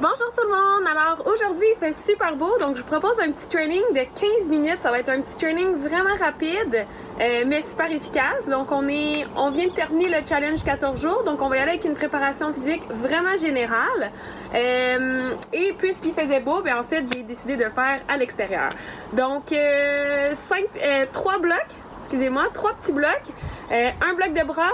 Bonjour tout le monde! Alors aujourd'hui il fait super beau, donc je vous propose un petit training de 15 minutes. Ça va être un petit training vraiment rapide, mais super efficace. Donc on vient de terminer le challenge 14 jours, donc on va y aller avec une préparation physique vraiment générale. Et puisqu'il faisait beau, bien en fait j'ai décidé de le faire à l'extérieur. Donc 3 blocs, trois petits blocs, un bloc de bras,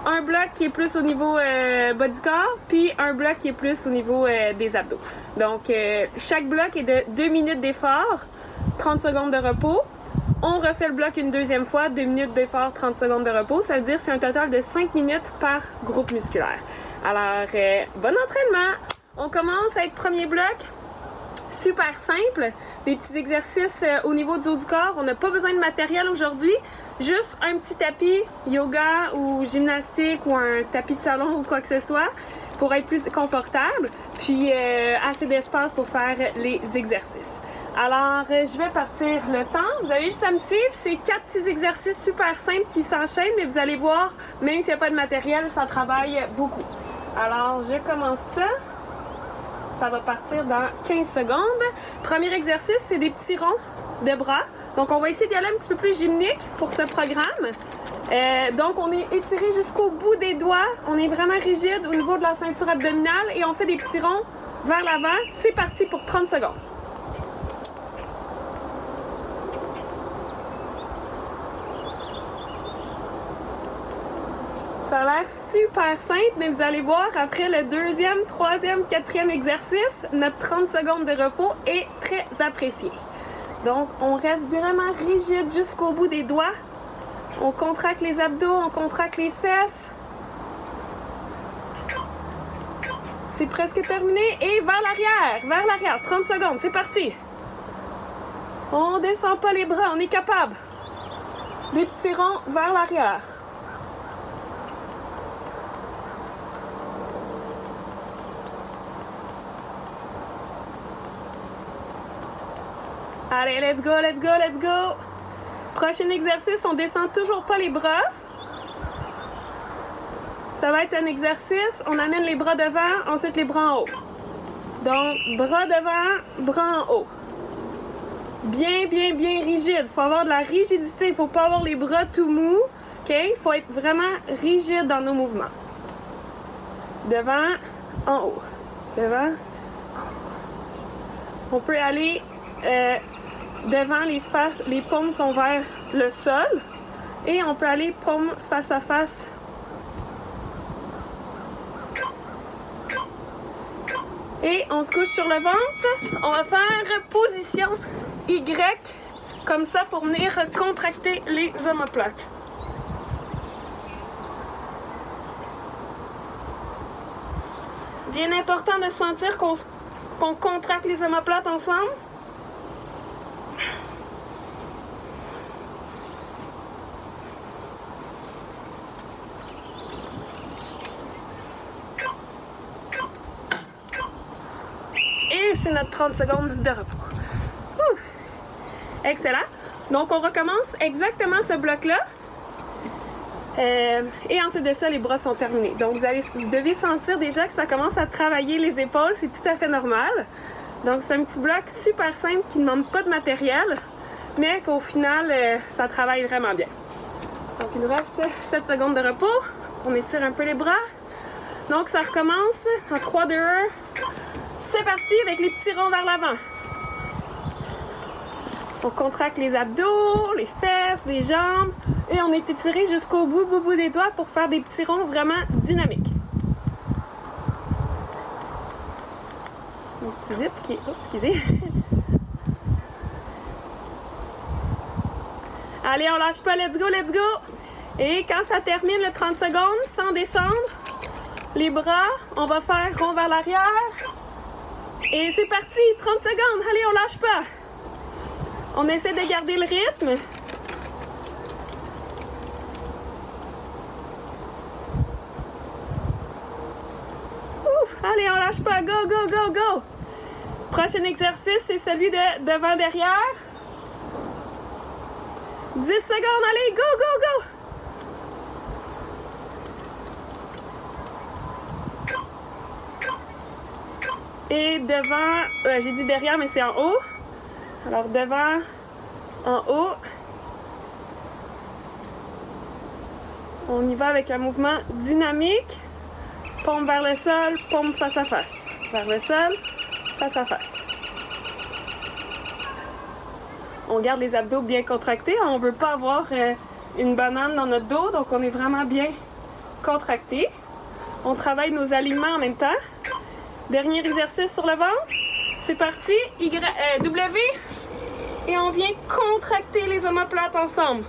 un bloc qui est plus au niveau bas du corps, puis un bloc qui est plus au niveau des abdos. Donc, chaque bloc est de 2 minutes d'effort, 30 secondes de repos. On refait le bloc une deuxième fois, 2 minutes d'effort, 30 secondes de repos. Ça veut dire que c'est un total de 5 minutes par groupe musculaire. Alors, bon entraînement! On commence avec le premier bloc. Super simple, des petits exercices au niveau du haut du corps. On n'a pas besoin de matériel aujourd'hui, juste un petit tapis yoga ou gymnastique ou un tapis de salon ou quoi que ce soit pour être plus confortable, puis assez d'espace pour faire les exercices. Alors, je vais partir le temps. Vous avez juste à me suivre. C'est 4 petits exercices super simples qui s'enchaînent, mais vous allez voir, même s'il n'y a pas de matériel, ça travaille beaucoup. Alors, je commence ça. Ça va partir dans 15 secondes. Premier exercice, c'est des petits ronds de bras. Donc, on va essayer d'y aller un petit peu plus gymnique pour ce programme. Donc, on est étiré jusqu'au bout des doigts. On est vraiment rigide au niveau de la ceinture abdominale et on fait des petits ronds vers l'avant. C'est parti pour 30 secondes. Ça a l'air super simple, mais vous allez voir, après le deuxième, troisième, quatrième exercice, notre 30 secondes de repos est très apprécié. Donc, on reste vraiment rigide jusqu'au bout des doigts. On contracte les abdos, on contracte les fesses. C'est presque terminé. Et vers l'arrière, 30 secondes, c'est parti. On descend pas les bras, on est capable. Des petits ronds vers l'arrière. Allez, let's go, let's go, let's go! Prochain exercice, on descend toujours pas les bras. Ça va être un exercice, on amène les bras devant, ensuite les bras en haut. Donc, bras devant, bras en haut. Bien, bien, bien rigide. Il faut avoir de la rigidité, il ne faut pas avoir les bras tout mous. OK? Il faut être vraiment rigide dans nos mouvements. Devant, en haut. Devant. On peut aller... devant, les paumes sont vers le sol et on peut aller paume face à face. Et on se couche sur le ventre. On va faire position Y comme ça pour venir contracter les omoplates. Bien important de sentir qu'on contracte les omoplates ensemble. Et c'est notre 30 secondes de repos. Ouh. Excellent. Donc, on recommence exactement ce bloc-là. Et ensuite de ça, les bras sont terminés. Donc, vous devez sentir déjà que ça commence à travailler les épaules. C'est tout à fait normal. Donc, c'est un petit bloc super simple qui ne demande pas de matériel, mais qu'au final, ça travaille vraiment bien. Donc, il nous reste 7 secondes de repos. On étire un peu les bras. Donc, ça recommence en 3, 2, 1. C'est parti avec les petits ronds vers l'avant. On contracte les abdos, les fesses, les jambes et on est étiré jusqu'au bout des doigts pour faire des petits ronds vraiment dynamiques. Mon petit zip qui est... Oh, excusez. Allez, on lâche pas, let's go, let's go! Et quand ça termine le 30 secondes, sans descendre, les bras, on va faire rond vers l'arrière. Et c'est parti, 30 secondes, allez, on lâche pas. On essaie de garder le rythme. Ouf, allez, on lâche pas, go, go, go, go. Prochain exercice, c'est celui de devant-derrière. 10 secondes, allez, go, go, go. Et devant, j'ai dit derrière, mais c'est en haut. Alors devant, en haut. On y va avec un mouvement dynamique. Paume vers le sol, paume face à face. Vers le sol, face à face. On garde les abdos bien contractés. On ne veut pas avoir une banane dans notre dos, donc on est vraiment bien contracté. On travaille nos alignements en même temps. Dernier exercice sur le ventre. C'est parti. W. Et on vient contracter les omoplates ensemble.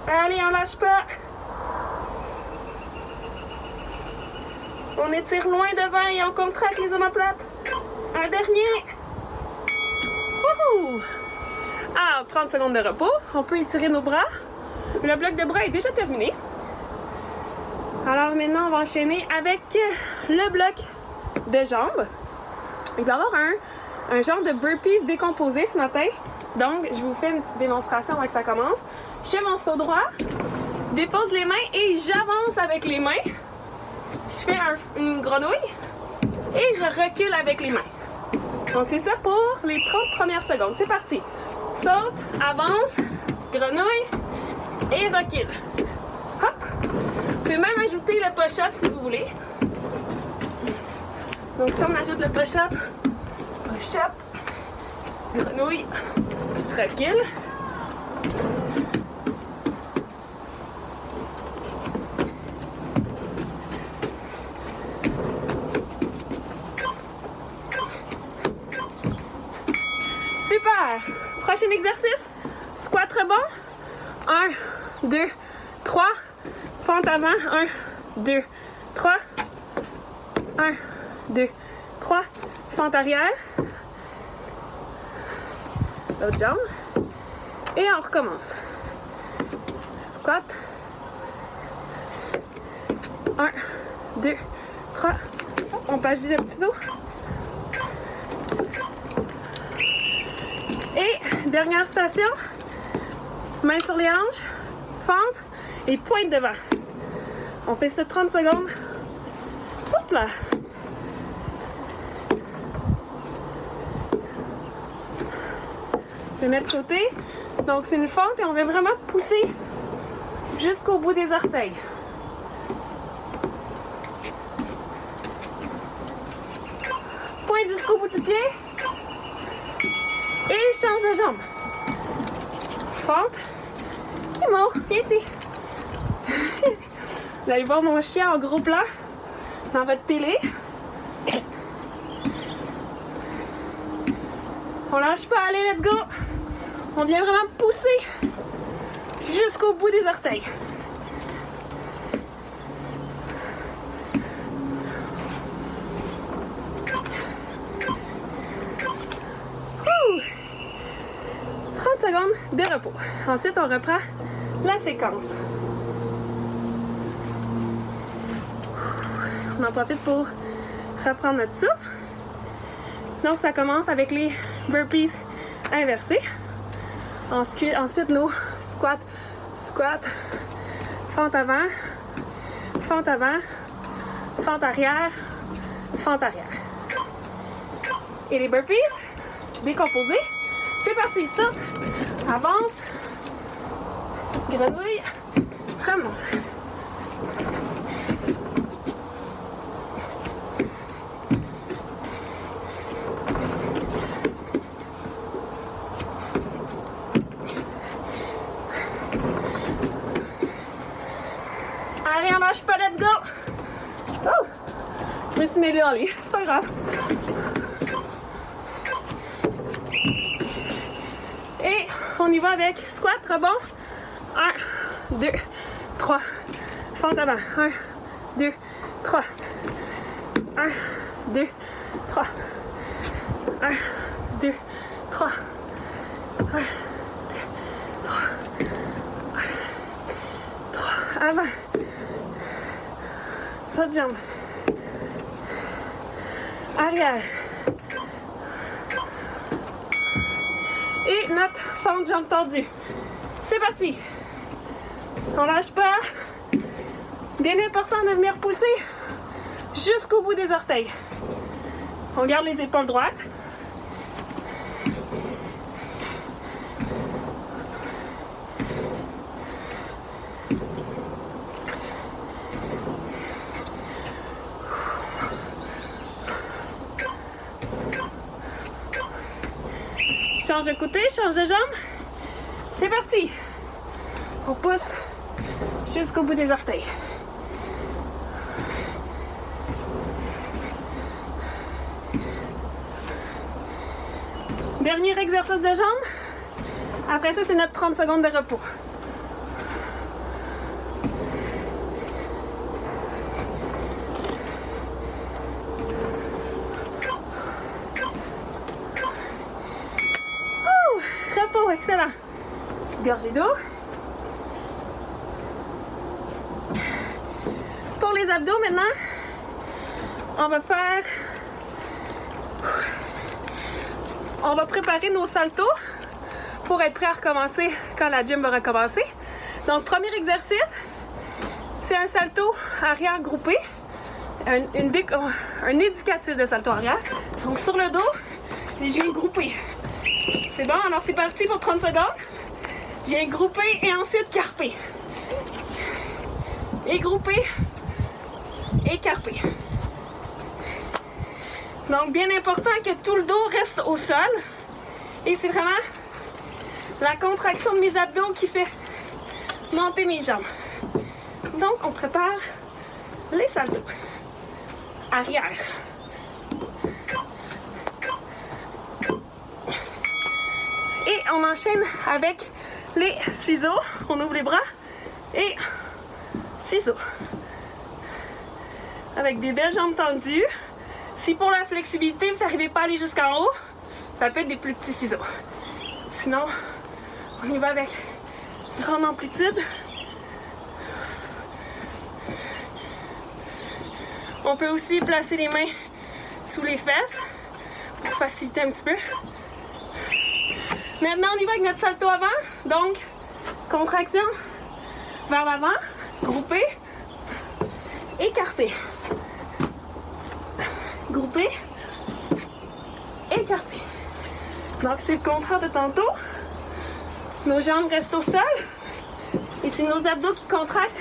Allez, on lâche pas. On étire loin devant et on contracte les omoplates. Un dernier. Wouhou! Ah, 30 secondes de repos. On peut étirer nos bras. Le bloc de bras est déjà terminé. Alors maintenant, on va enchaîner avec le bloc de jambes. Il va y avoir un genre de burpees décomposé ce matin. Donc, je vous fais une petite démonstration avant que ça commence. Je fais mon saut droit, dépose les mains et j'avance avec les mains. Je fais une grenouille et je recule avec les mains. Donc c'est ça pour les 30 premières secondes. C'est parti. Saute, avance, grenouille et recule. Hop. Vous pouvez même ajouter le push-up si vous voulez. Donc si on ajoute le push-up, grenouille, recule. Super! Prochain exercice, squat rebond. 1, 2, 3. Fente avant. 1, 2, 3. 1, 2, 3. Fente arrière. L'autre jambe. Et on recommence. Squat. 1, 2, 3. On peut ajouter le petit saut. Et dernière station, main sur les hanches, fente et pointe devant. On fait ça 30 secondes. Hop là! Je vais mettre de côté. Donc c'est une fente et on va vraiment pousser jusqu'au bout des orteils. Pointe jusqu'au bout du pied. Et change de jambe. Fente. Imo, viens ici. Vous allez voir mon chien en gros plan dans votre télé. On lâche pas, allez, let's go. On vient vraiment pousser jusqu'au bout des orteils. Secondes de repos. Ensuite, on reprend la séquence. On en profite pour reprendre notre souffle. Donc, ça commence avec les burpees inversés. Ensuite, nos squats, fente avant, fente arrière, fente arrière. Et les burpees décomposés. C'est parti, saute, avance, grenouille, remonte. Allez, on lâche pas, let's go! Oh! Je me suis mêlée dans les, c'est pas grave. Et on y va avec squat, rebond. 1, 2, 3. Fente avant. 1, 2, 3. 1, 2, 3. 1, 2, 3. 1, 2, 3. 1, 3. Avant. L'autre jambe. Arrière. et notre fente jambe tendue. C'est parti! On lâche pas. Bien important de venir pousser jusqu'au bout des orteils. On garde les épaules droites. Change de côté, change de jambe. C'est parti. On pousse jusqu'au bout des orteils. Dernier exercice de jambes. Après ça, c'est notre 30 secondes de repos. Repos, excellent. Petite gorgée d'eau. Pour les abdos maintenant, on va préparer nos saltos pour être prêt à recommencer quand la gym va recommencer. Donc, premier exercice, c'est un salto arrière groupé, un éducatif de salto arrière. Donc, sur le dos, les genoux groupés. C'est bon, alors c'est parti pour 30 secondes. Je viens grouper et ensuite carper. Et grouper et carper. Donc, bien important que tout le dos reste au sol. Et c'est vraiment la contraction de mes abdos qui fait monter mes jambes. Donc, on prépare les saltos. Arrière. Et on enchaîne avec les ciseaux. On ouvre les bras et ciseaux. Avec des belles jambes tendues. Si pour la flexibilité, vous n'arrivez pas à aller jusqu'en haut, ça peut être des plus petits ciseaux. Sinon, on y va avec grande amplitude. On peut aussi placer les mains sous les fesses pour faciliter un petit peu. Maintenant, on y va avec notre salto avant. Donc, contraction vers l'avant, groupé, écarté. Groupé, écarté. Donc, c'est le contraire de tantôt. Nos jambes restent au sol. Et c'est nos abdos qui contractent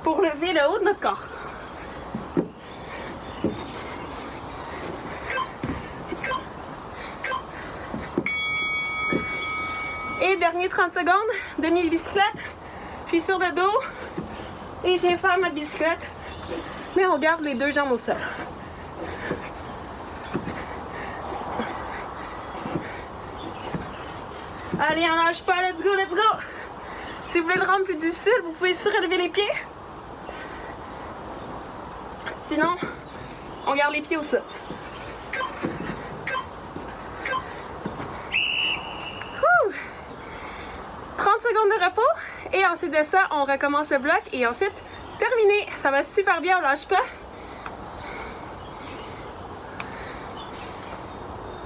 pour lever le haut de notre corps. Et dernier 30 secondes, demi-bicyclette. Puis sur le dos. Et je viens faire ma bicyclette. Mais on garde les deux jambes au sol. Allez, on lâche pas, let's go, let's go! Si vous voulez le rendre plus difficile, vous pouvez surélever les pieds. Sinon, on garde les pieds au sol. Ouh. 30 secondes de repos et ensuite de ça, on recommence le bloc et ensuite, terminé. Ça va super bien, on lâche pas.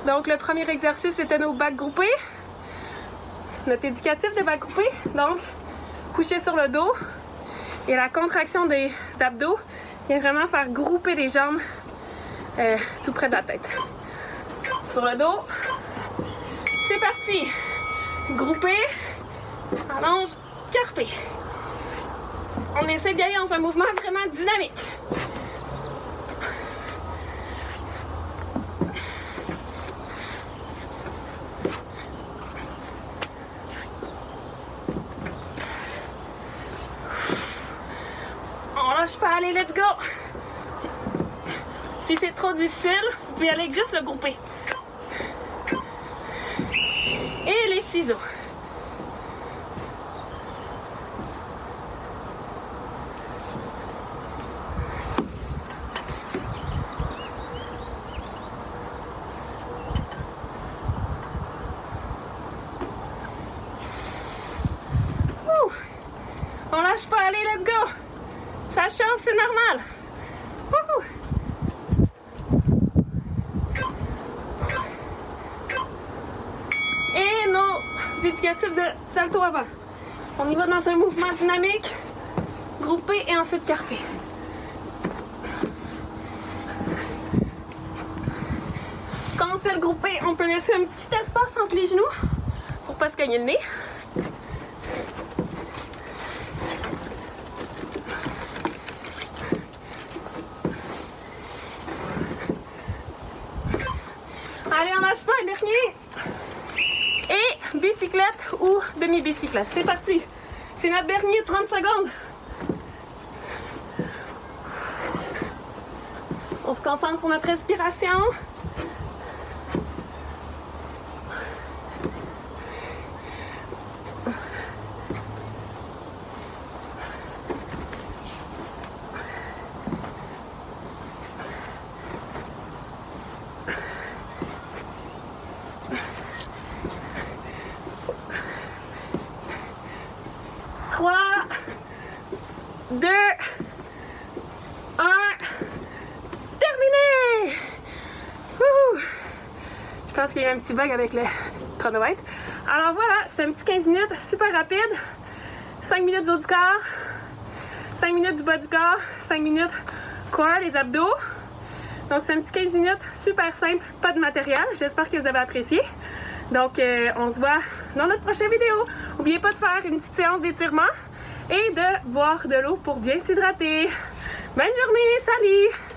Donc, le premier exercice, c'était nos bacs groupés. Notre éducatif de bac groupé. Donc, coucher sur le dos. Et la contraction des abdos vient vraiment faire grouper les jambes tout près de la tête. Sur le dos. C'est parti. Grouper. Allonge. Carpé. On essaie d'y aller dans un mouvement vraiment dynamique. Pas, allez, let's go! Si c'est trop difficile, vous pouvez aller avec juste le groupé. Et les ciseaux. Ouh. On lâche pas, allez, let's go! Ça chauffe, c'est normal. Wouhou. Et indicatif de salto avant. On y va dans un mouvement dynamique, groupé et ensuite carpé. Quand on fait le groupé, on peut laisser un petit espace entre les genoux pour pas se cogner le nez. Allez, on lâche pas, le dernier. Et bicyclette ou demi-bicyclette. C'est parti. C'est notre dernier 30 secondes. On se concentre sur notre respiration. Trois, 2, 1, terminé! Wouhou! Je pense qu'il y a eu un petit bug avec le chronomètre. Alors voilà, c'est un petit 15 minutes super rapide. 5 minutes du haut du corps, 5 minutes du bas du corps, 5 minutes quoi, les abdos. Donc c'est un petit 15 minutes super simple, pas de matériel. J'espère que vous avez apprécié. Donc on se voit dans notre prochaine vidéo. N'oubliez pas de faire une petite séance d'étirement et de boire de l'eau pour bien s'hydrater. Bonne journée, salut!